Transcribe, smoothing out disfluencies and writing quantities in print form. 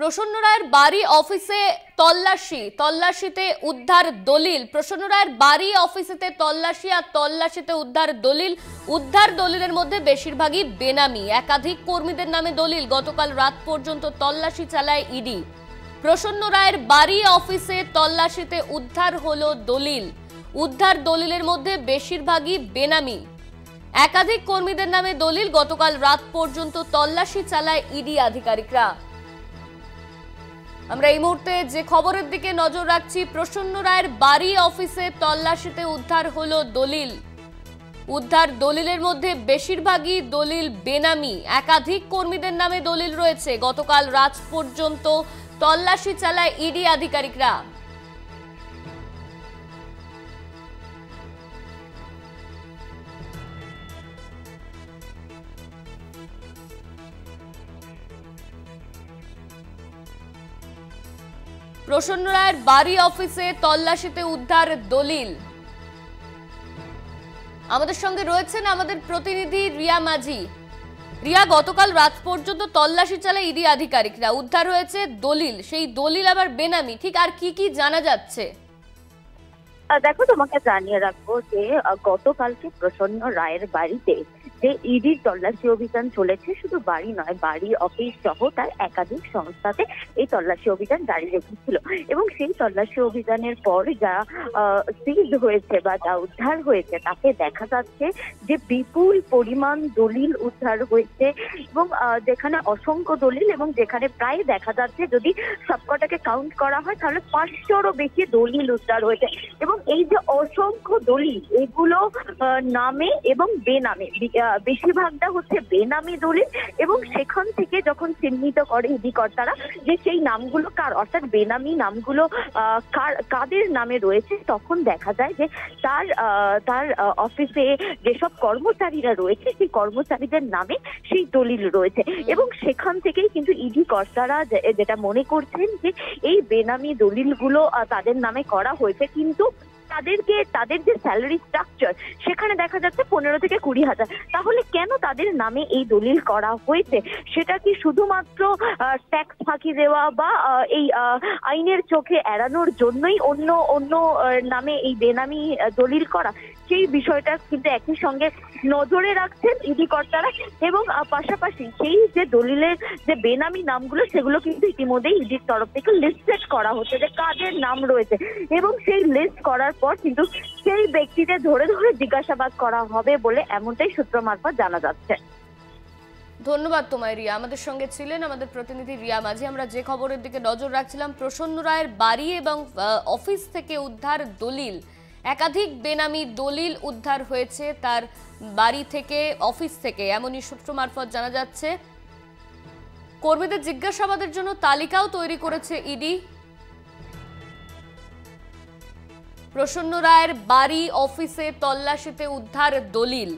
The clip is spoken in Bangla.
প্রসন্ন রায়ের বাড়ি অফিসে তল্লাশিতে উদ্ধার দলিল। প্রসন্ন রায়ের বাড়ি অফিসেতে তল্লাশি আর তল্লাশিতে উদ্ধার দলিলের মধ্যে বেশিরভাগই বেনামি। একাধিক কর্মীদের নামে দলিল। গতকাল রাত পর্যন্ত তল্লাশি চালায় ইডি। প্রসন্ন রায়ের বাড়ি অফিসে তল্লাশিতে উদ্ধার হলো দলিলের মধ্যে বেশিরভাগই বেনামি। একাধিক কর্মীদের নামে দলিল। গতকাল রাত পর্যন্ত তল্লাশি চালায় ইডি আধিকারিকরা। আমরা এই মুহূর্তে যে খবরের দিকে নজর রাখছি, প্রসন্ন রায়ের বাড়ি অফিসে তল্লাশিতে উদ্ধার হলো দলিলের মধ্যে বেশিরভাগই দলিল বেনামি। একাধিক কর্মীদের নামে দলিল রয়েছে। গতকাল রাত পর্যন্ত তল্লাশি চালায় ইডি আধিকারিকরা। প্রসন্ন রায়ের বাড়ি অফিসে তল্লাশিতে উদ্ধার দলিল। আমাদের সঙ্গে রয়েছেন আমাদের প্রতিনিধি রিয়া মাঝি। রিয়া, গতকাল রাত পর্যন্ত তল্লাশি চালায় ইডি আধিকারিকরা, উদ্ধার হয়েছে দলিল, সেই দলিল আবার বেনামি, ঠিক আর কি কি জানা যাচ্ছে? দেখো, তোমাকে জানিয়ে রাখবো যে গতকালকে প্রসন্ন রায়ের বাড়িতে যে ইডির তল্লাশি অভিযান চলেছে, শুধু বাড়ি নয়, বাড়ি অফিস সহ তার একাধিক সংস্থাতে এই তল্লাশি অভিযান জারি রেখেছিল। এবং সেই তল্লাশি অভিযানের পর যা সিজ হয়েছে বা যা উদ্ধার হয়েছে তাতে দেখা যাচ্ছে যে বিপুল পরিমাণ দলিল উদ্ধার হয়েছে। এবং যেখানে অসংখ্য দলিল এবং যেখানে প্রায় দেখা যাচ্ছে যদি সবকটাকে কাউন্ট করা হয় তাহলে 500-রও বেশি দলিল উদ্ধার হয়েছে। এবং এই যে অসংখ্য দলিল, এগুলো নামে এবং বেনামে, বেশিরভাগটা হচ্ছে বেনামি দলিল। এবং সেখান থেকে যখন চিহ্নিত করে ইডি কর্তারা যে সেই নামগুলো কার, অর্থাৎ বেনামি নামগুলো কাদের নামে রয়েছে, তখন দেখা যায় যে তার অফিসে যেসব কর্মচারীরা রয়েছে সেই কর্মচারীদের নামে সেই দলিল রয়েছে। এবং সেখান থেকেই কিন্তু ইডি কর্তারা যেটা মনে করছেন যে এই বেনামি দলিলগুলো তাদের নামে করা হয়েছে, কিন্তু তাদের যে স্যালারি স্ট্রাকচার সেখানে দেখা যাচ্ছে 15 থেকে 20,000। তাহলে কেন তাদের নামে এই দলিল করা হয়েছে? সেটা কি শুধুমাত্র ট্যাক্স ফাঁকি দেওয়া বা এই আইনের চোখে এড়ানোর জন্যই অন্য নামে এই বেনামি দলিল করা? সেই বিষয়টা কিন্তু একই সঙ্গে নজরে রাখছেন ইডি কর্তারা। এবং পাশাপাশি সেই যে দলিলের যে বেনামি নামগুলো সেগুলো কিন্তু ইতিমধ্যেই ইডির তরফ থেকে লিস্টেড করা হচ্ছে যে কাদের নাম রয়েছে। এবং সেই লিস্ট করার পর কিন্তু সেই ব্যক্তিদের ধরে ধরে জিজ্ঞাসাবাদ করা হবে বলে এমনটাই সূত্র মারফত জানা যাচ্ছে। ধন্যবাদ তোমায় রিয়া। আমাদের সঙ্গে ছিলেন আমাদের প্রতিনিধি রিয়া মাঝি। আমরা যে খবরের দিকে নজর রাখছিলাম, প্রসন্ন রায়ের বাড়ি এবং অফিস থেকে উদ্ধার দলিল। একাধিক বেনামি দলিল উদ্ধার হয়েছে তার বাড়ি থেকে, অফিস থেকে, এমনই সূত্র মারফত জানা যাচ্ছে। কর্মীদের জিজ্ঞাসাবাদের জন্য তালিকাও তৈরি করেছে ইডি। প্রসন্ন রায়ের বাড়ি অফিসে তল্লাশিতে উদ্ধার দলিল।